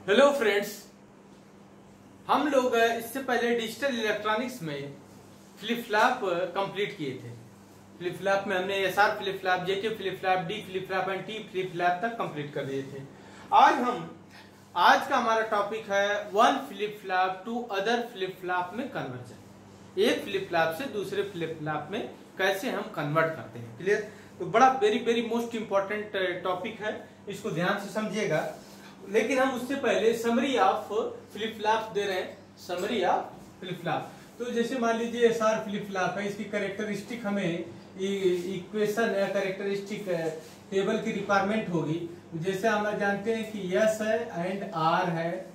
Hello friends, हम लोग इससे पहले डिजिटल इलेक्ट्रॉनिक्स में फ्लिप फ्लॉप कंप्लीट किए थे। फ्लिप फ्लॉप में हमने SR flip flop, JK flip flop, D flip flop and T flip flop तक कंप्लीट कर दिए थे। आज का हमारा टॉपिक है one flip flop to other flip flop में कन्वर्जन। एक फ्लिप फ्लॉप से दूसरे फ्लिप फ्लॉप में कैसे हम कन्वर्ट करते हैं। क्लियर? तो बड़ा वेरी मोस्ट इंपॉर्टेंट टॉपिक है, इसको ध्यान से समझिएगा। लेकिन हम उससे पहले समरी ऑफ फ्लिप फ्लॉप दे रहे हैं। समरी ऑफ फ्लिप फ्लॉप, तो जैसे मान लीजिए एसआर फ्लिप फ्लॉप है, इसकी कैरेक्टरिस्टिक हमें इक्वेशन या कैरेक्टरिस्टिक टेबल की रिक्वायरमेंट होगी। जैसे हम जानते हैं कि यस है एंड आर है,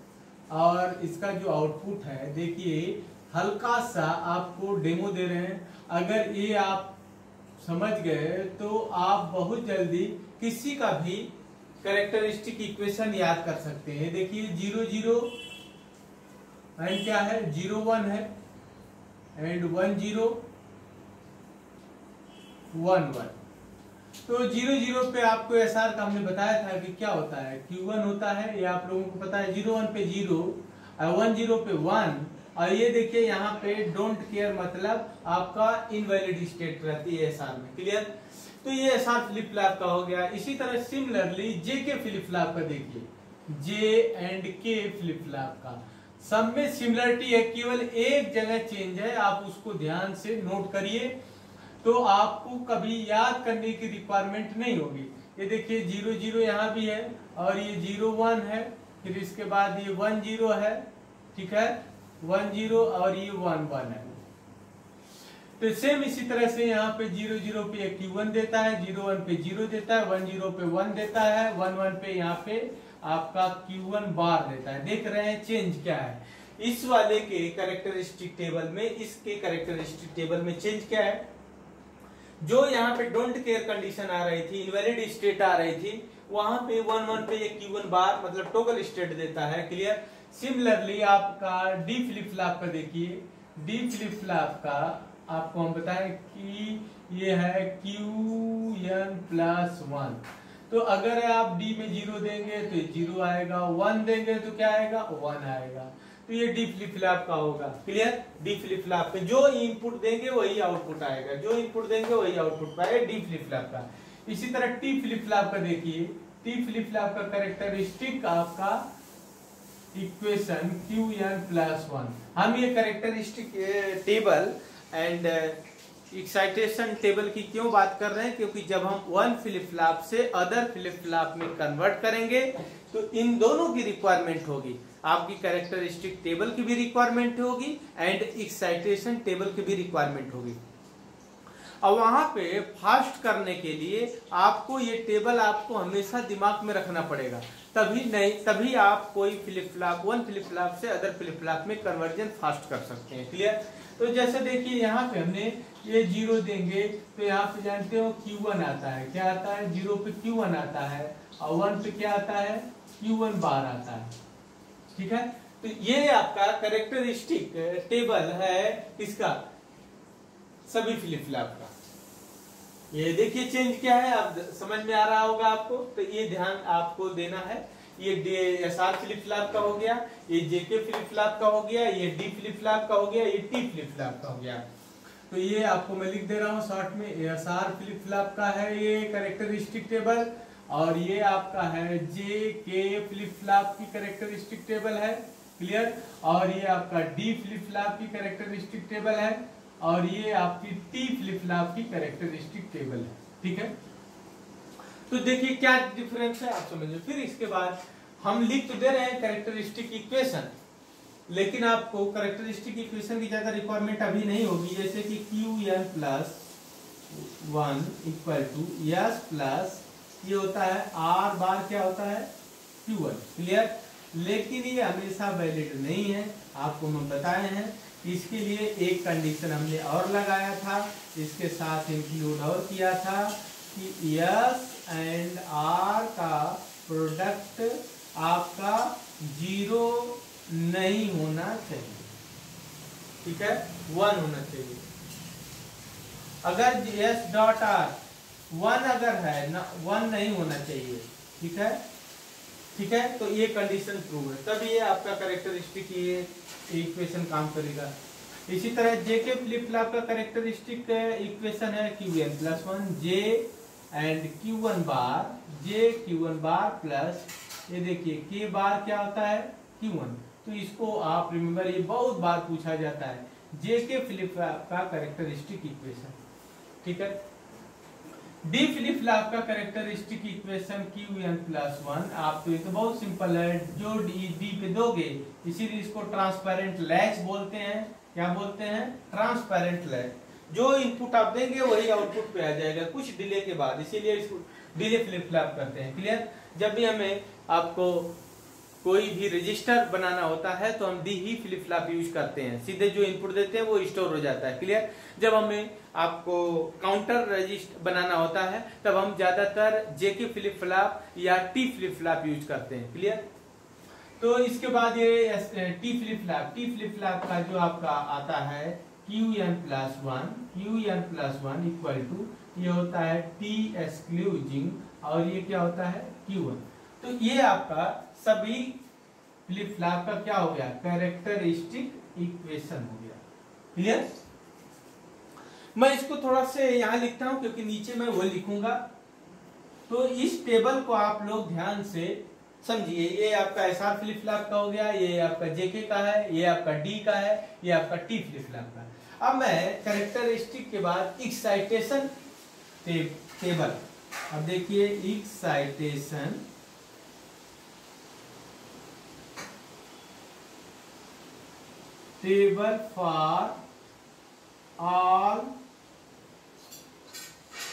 और इसका जो आउटपुट है, देखिए हल्का सा आपको डेमो दे रहे हैं। अगर ये आप समझ गए तो आप बहुत जल्दी किसी का भी कैरेक्टरिस्टिक इक्वेशन याद कर सकते हैं। देखिए 0 0 एंड क्या है, 0 1 है एंड 1 0 1 1। तो 0 0 पे आपको एसआर का हमने बताया था कि क्या होता है, Q1 होता है, ये आप लोगों को पता है। 0 1 पे 0 और 1 0 पे 1, और ये देखिए यहाँ पे डोंट केयर मतलब आपका इनवैलिड स्टेट रहती है एसआर में। क्लियर? तो ये एसआर फ्लिप फ्लॉप का हो गया। इसी तरह सिमिलरली जे के फ्लिप फ्लॉप का देखिए, जे एंड के फ्लिप फ्लॉप का सब में सिमिलरिटी है, केवल एक जगह चेंज है, आप उसको ध्यान से नोट करिए तो आपको कभी याद करने की रिक्वायरमेंट नहीं होगी। ये देखिए 0 0 यहाँ भी है, और ये 0 1 है, फिर इसके बाद ये 1 0 है, ठीक है, 1 0 और ये 1 1 है। तो सेम इसी तरह से यहाँ पे 0 0 पे Q1 देता है, 0 1 पे 0 देता है, 1 0 पे 1 देता है, 1 1 पे यहाँ पे आपका Q1 बार देता है। देख रहे हैं चेंज क्या है इस वाले के कैरेक्टरिस्टिक टेबल में, इसके कैरेक्टरिस्टिक टेबल में चेंज क्या है। जो यहाँ पे डोंट केयर कंडीशन आ रही थी, इनवैलिड स्टेट आ रही थी, वहां पे 1 1 पे Q1 बार मतलब टॉगल स्टेट देता है। क्लियर? सिमिलरली आपका डी फ्लिप फ्लॉप का देखिए, डी फ्लिप फ्लॉप का आपको हम बताएं कि ये है Qn प्लस 1। तो अगर आप D में 0 देंगे तो 0 आएगा, 1 देंगे तो क्या आएगा, 1 आएगा। तो ये डी फ्लिप फ्लॉप का होगा। क्लियर? डी फ्लिप फ्लॉप पे जो इनपुट देंगे वही आउटपुट आएगा, जो इनपुट देंगे वही आउटपुट पाएगा, डी फ्लिप फ्लॉप का। इसी तरह टी फ्लिप फ्लॉप का देखिए, टी फ्लिप फ्लॉप का कैरेक्टरिस्टिक आपका इक्वेशन Qn प्लस 1। हम ये characteristic table and excitation table की क्यों बात कर रहे हैं, क्योंकि जब हम वन फ्लिप फ्लॉप से अदर फ्लिप फ्लॉप में कन्वर्ट करेंगे तो इन दोनों की रिक्वायरमेंट होगी। आपकी कैरेक्टरिस्टिक टेबल की भी रिक्वायरमेंट होगी एंड एक्साइटेशन टेबल की भी रिक्वायरमेंट होगी। और वहां पे फास्ट करने के लिए आपको ये टेबल आपको हमेशा दिमाग में रखना पड़ेगा, तभी आप कोई flip flop, one flip flop से अदर फ्लिप फ्लॉप में कन्वर्जन फास्ट कर सकते हैं। क्लियर? तो जैसे देखिए यहाँ पे हमने ये 0 देंगे तो यहाँ पे जानते हो Q1 आता है, क्या आता है, 0 पे Q1 आता है, और 1 पे क्या आता है, Q1 बार आता है। ठीक है? तो ये आपका कैरेक्टरिस्टिक टेबल है किसका, सभी फ्लिप फ्लॉप का। ये देखिए चेंज क्या है, आप समझ में आ रहा होगा आपको। तो ये ध्यान आपको देना है। ये एसआर फ्लिप फ्लॉप का हो गया, ये जेके फ्लिप फ्लॉप का हो गया, ये डी फ्लिप फ्लॉप का हो गया, ये टी फ्लिप फ्लॉप का हो गया। तो ये आपको मैं लिख दे रहा हूँ शॉर्ट में, एसआर फ्लिप फ्लॉप का है ये कैरेक्टरिस्टिक टेबल, और ये आपका है जेके फ्लिप फ्लॉप की कैरेक्टरिस्टिक टेबल है। क्लियर? और ये आपका डी फ्लिप फ्लॉप की कैरेक्टरिस्टिक टेबल है, और ये आपकी टी फ्लिप फ्लॉप की कैरेक्टरिस्टिक टेबल है। ठीक है? तो देखिए क्या डिफरेंस है, आप समझिए। फिर इसके बाद हम लिख तो दे रहे हैं कैरेक्टरिस्टिक इक्वेशन, लेकिन आपको कैरेक्टरिस्टिक इक्वेशन की ज्यादा रिक्वायरमेंट अभी नहीं होगी। जैसे कि Qn plus 1 equal to S plus ये होता है R बार क्या होता है, Q1। क्लियर? लेकिन ये हमेशा वैलिड नहीं है, आपको हम बताए हैं। इसके लिए एक कंडीशन हमने और लगाया था, इसके साथ इंक्लूड और किया था कि यस एंड आर का प्रोडक्ट आपका 0 नहीं होना चाहिए। ठीक है? 1 होना चाहिए। अगर यस डॉट आर 1 अगर है ना, 1 नहीं होना चाहिए। ठीक है? ठीक है, तो ये कंडीशन ट्रू है, तब ये आपका कैरेक्टरिस्टिक ये इक्वेशन काम करेगा। इसी तरह जे के फ्लिप फ्लॉप का कैरेक्टरिस्टिक इक्वेशन है Qn+1 J and Q1 bar, J Q1 bar plus ये देखिए के बार क्या होता है Q1। तो इसको आप रिमेंबर, ये बहुत बार पूछा जाता है, जे के फ्लिप फ्लॉप का कैरेक्टरिस्टिक इक्वेशन। ठीक है, डी फ्लिप फ्लॉप का कैरेक्टरिस्टिक इक्वेशन Qn+1। आप तो ये तो बहुत सिंपल है, जो डी पे दोगे, इसीलिए इसको ट्रांसपेरेंट लैच बोलते हैं। क्या बोलते हैं? Transparent latch. जो इनपुट आप देंगे वही आउटपुट पे आ जाएगा कुछ डिले के बाद, इसीलिए इसको डिले फ्लिप फ्लॉप करते हैं। क्लियर? जब भी हमें आपको कोई भी रजिस्टर बनाना होता है तो हम डी ही फ्लिप फ्लॉप यूज करते हैं, सीधे जो इनपुट देते हैं वो स्टोर हो जाता है। क्लियर? जब हमें आपको काउंटर रजिस्टर बनाना होता है तब हम ज्यादातर जे के फ्लिप फ्लॉप या टी फ्लिप फ्लॉप यूज करते हैं। क्लियर? तो इसके बाद ये टी फ्लिप फ्लॉप का जो आपका आता है Qn+1 इक्वल टू ये होता है टी एक्सक्लूजिंग, और ये क्या होता है Q1। तो ये आपका सभी फ्लिप फ्लॉप का क्या हो गया? कैरेक्टरिस्टिक इक्वेशन हो गया। क्लियर? मैं इसको थोड़ा से यहां लिखता हूं क्योंकि नीचे मैं वो लिखूंगा, तो इस टेबल को आप लोग ध्यान से समझिए। ये आपका एसआर फ्लिप फ्लॉप का हो गया, ये आपका जेके का है, ये आपका डी का है, ये आपका टी फ्लिप फ्लॉप का है। अब मैं कैरेक्टरिस्टिक के बाद एक्साइटेशन टेबल, अब देखिए excitation table for all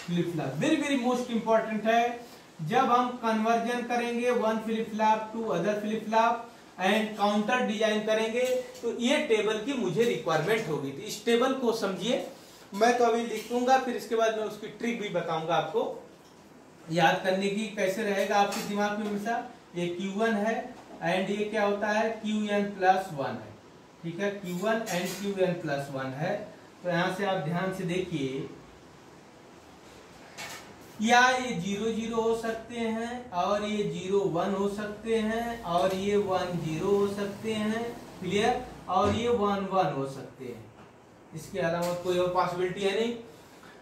flip flop, very very most important है। जब हम कन्वर्जन करेंगे one flip flop to other flip flop and counter design करेंगे तो ये टेबल की मुझे रिक्वायरमेंट होगी। तो इस टेबल को समझिए, मैं तो अभी लिख दूंगा, फिर इसके बाद मैं उसकी ट्रिक भी बताऊंगा आपको याद करने की, कैसे रहेगा आपके दिमाग में हमेशा। ये Q1 है एंड ये क्या होता है Qn+1 है। ठीक है, Q1 एंड Qn+1 है। तो यहां से आप ध्यान से देखिए, या ये 0 0 हो सकते हैं, और ये 0 1 हो सकते हैं, और ये 1 0 हो सकते हैं। क्लियर? और ये 1 1 हो सकते हैं, इसके अलावा कोई और पॉसिबिलिटी है नहीं।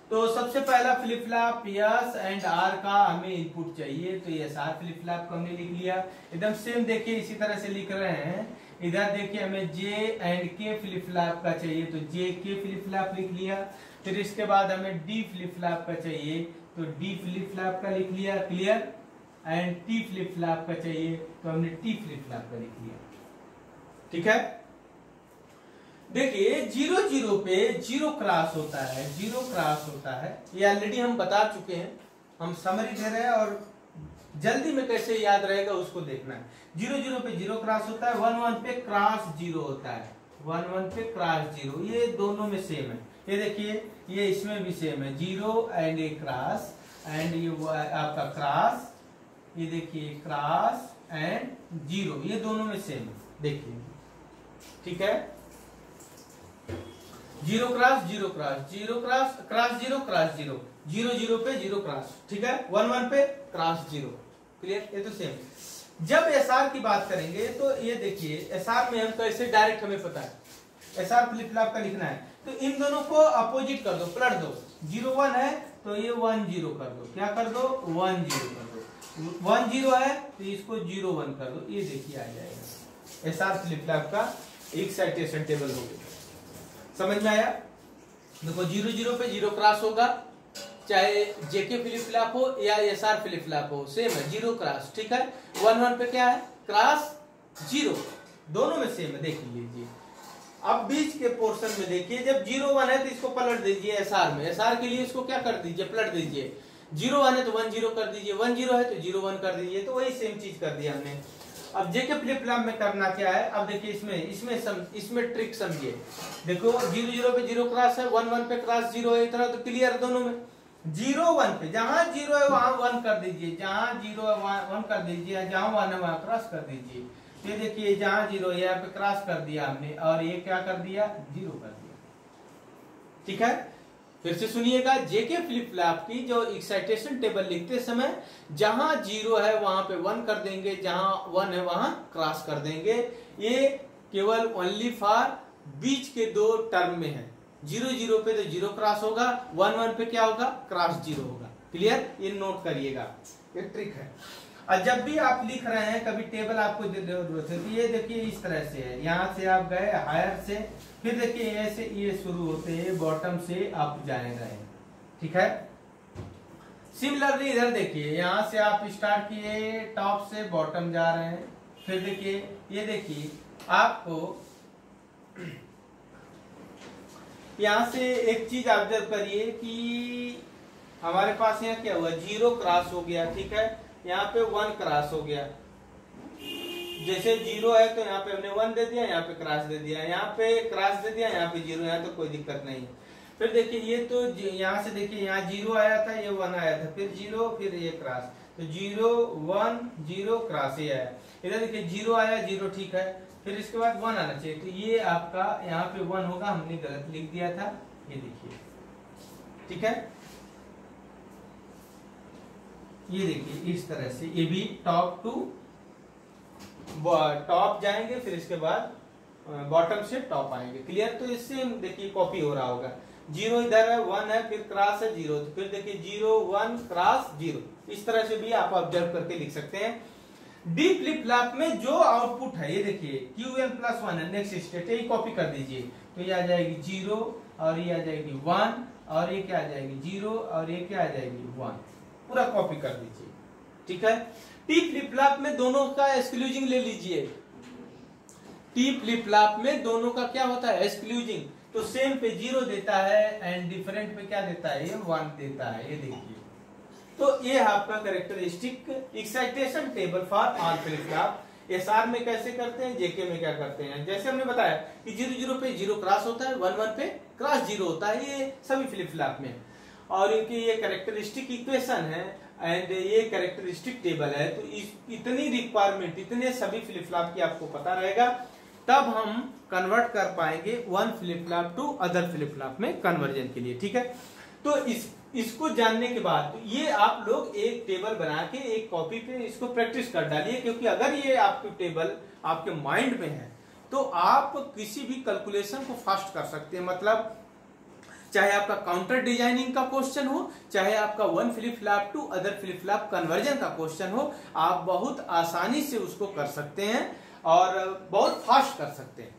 तो सबसे पहला flip flop S and R का हमें इनपुट चाहिए, तो यस आर फ्लिप फ्लॉप को हमने लिख लिया। एकदम सेम देखिए, इसी तरह से लिख रहे हैं। इधर देखिए हमें जे एंड के फ्लिप फ्लॉप का चाहिए, तो जे के फ्लिप फ्लॉप लिख लिया। फिर इसके बाद हमें डी फ्लिप फ्लॉप का चाहिए, तो डी फ्लिप फ्लॉप का लिख लिया। Clear? And T flip flop का चाहिए तो हमने टी फ्लिप फ्लॉप का लिख लिया। ठीक है, देखिए 0 0 पे 0 क्रॉस होता है, 0 क्रॉस होता है, ये ऑलरेडी हम बता चुके हैं, हम समरी दे रहे हैं और जल्दी में कैसे याद रहेगा उसको देखना है। 0 0 पे 0 क्रॉस होता है, 1 1 पे क्रॉस 0 होता है, 1 1 पे क्रॉस 0, ये दोनों में सेम है। ये देखिए, ये इसमें भी सेम है, 0 एंड ए क्रॉस एंड ये आपका क्रॉस, ये देखिए क्रॉस एंड 0, ये दोनों में सेम है। देखिए, ठीक है, 0 cross 0 cross 0 cross cross 0 cross 0, 0 0 पे 0 क्रॉस। ठीक है, 1 1 पे क्रॉस 0। क्लियर? ये तो सेम। जब एसआर की बात करेंगे तो ये देखिए, एसआर में हम कैसे डायरेक्ट हमें पता है एसआर फ्लिप फ्लॉप का लिखना है, तो इन दोनों को अपोजिट कर दो, पलट दो। 0 1 है तो ये 1 0 कर दो, क्या कर दो? 1 0 कर दो। 1 0 है तो इसको 0 1 कर दो, ये देखिए आ जाएगा एसआर फ्लिप फ्लॉप का एक्साइटेशन टेबल हो गया। समझ में आया? देखो 0 0 पे 0 क्रॉस होगा, चाहे जेके फ्लिप फ्लॉप हो या एसआर फ्लिप फ्लॉप हो, सेम है 0 क्रॉस। ठीक है, 1 1 पे क्या है? क्रॉस 0, दोनों में सेम है। देख लीजिए, अब बीच के पोर्शन में देखिए, जब 0 1 है तो इसको पलट दीजिए एसआर में, एसआर के लिए इसको क्या कर दीजिए? पलट दीजिए। 0 1 है तो 1 0 कर दीजिए, 1 0 है तो 0 1 कर दीजिए, तो वही सेम चीज कर दिया हमने। अब जेके फ्लिप फ्लॉप में करना क्या है? अब देखिए इसमें ट्रिक समझिए। देखो 0 0 पे 0 क्रॉस है, 1 1 पे क्रॉस 0 है, इतना तो क्लियर दोनों में। 0 1 पे जहां 0 है वहां 1 कर दीजिए, जहां 0 है वहां 1 कर दीजिए, जहां 1 है वहां क्रॉस कर दीजिए। ये देखिए, जहां 0 है यहाँ पे क्रॉस कर दिया हमने, और ये क्या कर दिया? 0 कर दिया। ठीक है, फिर से सुनिएगा, जेके फ्लिप फ्लॉप की जो एक्साइटेशन टेबल लिखते समय जहां 0 है वहां पे 1 कर देंगे, जहां 1 है वहां क्रॉस कर देंगे। ये केवल ओनली फॉर बीच के दो टर्म में है। 0 0 पे तो 0 क्रॉस होगा, 1 1 पे क्या होगा, क्रॉस 0 होगा। क्लियर, ये नोट करिएगा, ये ट्रिक है। और जब भी आप लिख रहे हैं कभी टेबल आपको जरूरत है तो ये देखिए इस तरह से है, यहाँ से आप गए हायर से, फिर देखिए ऐसे ये शुरू होते हैं, बॉटम से आप जाएंगे, ठीक है। सिमिलरली इधर देखिए, यहाँ से आप स्टार्ट किए, टॉप से बॉटम जा रहे हैं, फिर देखिए ये देखिए आपको यहाँ से एक चीज ऑब्जर्व करिए कि हमारे पास यहाँ क्या हुआ, 0 क्रॉस हो गया, ठीक है। यहाँ पे 1 क्रॉस हो गया, जैसे 0 है तो यहाँ पे हमने 1 दे दिया, यहाँ पे क्रॉस दे दिया, यहाँ पे क्रॉस दे दिया, यहाँ पे 0, यहाँ तो कोई दिक्कत नहीं है। फिर देखिए ये तो यहाँ से देखिए, यहाँ 0 आया था, ये 1 आया था, फिर 0, फिर ये क्रॉस, तो 0 1 0 क्रॉस ही आया। इधर देखिए 0 आया, 0 ठीक है, फिर इसके बाद 1 आना चाहिए, तो ये आपका यहाँ पे 1 होगा, हमने गलत लिख दिया था, ये देखिए, ठीक है। ये देखिए इस तरह से ये भी टॉप टू टॉप जाएंगे, फिर इसके बाद बॉटम से टॉप आएंगे। क्लियर, तो इससे देखिए कॉपी हो रहा होगा। 0 इधर है, 1 है, फिर क्रॉस है 0, तो फिर देखिए 0 1 क्रॉस 0, इस तरह से भी आप ऑब्जर्व करके लिख सकते हैं। डी फ्लिप फ्लॉप में जो आउटपुट है ये देखिए Qn+1 है, नेक्स्ट स्टेट, ये कॉपी कर दीजिए, तो ये आ जाएगी 0 और ये आ जाएगी 1 और ये क्या आ जाएगी 0 और ये क्या आ जाएगी 1, पूरा कॉपी कर दीजिए, ठीक है। टी फ्लिप फ्लॉप में दोनों का एक्सक्लूजिंग ले लीजिए, टी फ्लिप फ्लॉप में दोनों का क्या होता है, एक्सक्लूजिंग, तो सेम पे 0 देता है एंड डिफरेंट पे क्या देता है, ये 1 देता है, ये देखिए। तो ये आपका characteristic excitation table for all flip flop. SR में कैसे करते हैं, जेके में क्या करते हैं, जैसे हमने बताया कि 0 0 पे 0 क्रॉस होता है, 1 1 पे क्रॉस 0 होता है, ये सभी फ्लिप फ्लॉप में, और इनकी ये कैरेक्टरिस्टिक इक्वेशन है एंड ये कैरेक्टरिस्टिक टेबल है। तो इतनी रिक्वायरमेंट, इतने सभी फ्लिप फ्लॉप की आपको पता रहेगा, तब हम कन्वर्ट कर पाएंगे one flip flop to other flip flop में कन्वर्जन के लिए, ठीक है। तो इसको जानने के बाद तो ये आप लोग एक टेबल बना के एक कॉपी पे इसको प्रैक्टिस कर डालिए, क्योंकि अगर ये आपके टेबल आपके माइंड में है तो आप किसी भी कैलकुलेशन को फास्ट कर सकते हैं। मतलब चाहे आपका काउंटर डिजाइनिंग का क्वेश्चन हो, चाहे आपका one flip flop to other flip flop conversion का क्वेश्चन हो, आप बहुत आसानी से उसको कर सकते हैं और बहुत फास्ट कर सकते हैं।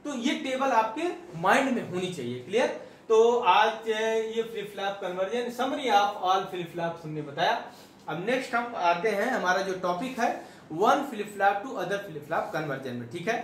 तो ये टेबल आपके माइंड में होनी चाहिए। क्लियर। तो आज ये flip flop conversion summary of all flip flop हमने बताया। अब नेक्स्ट हम आते हैं, हमारा जो टॉपिक है one flip flop to other flip flop conversion में, ठीक है।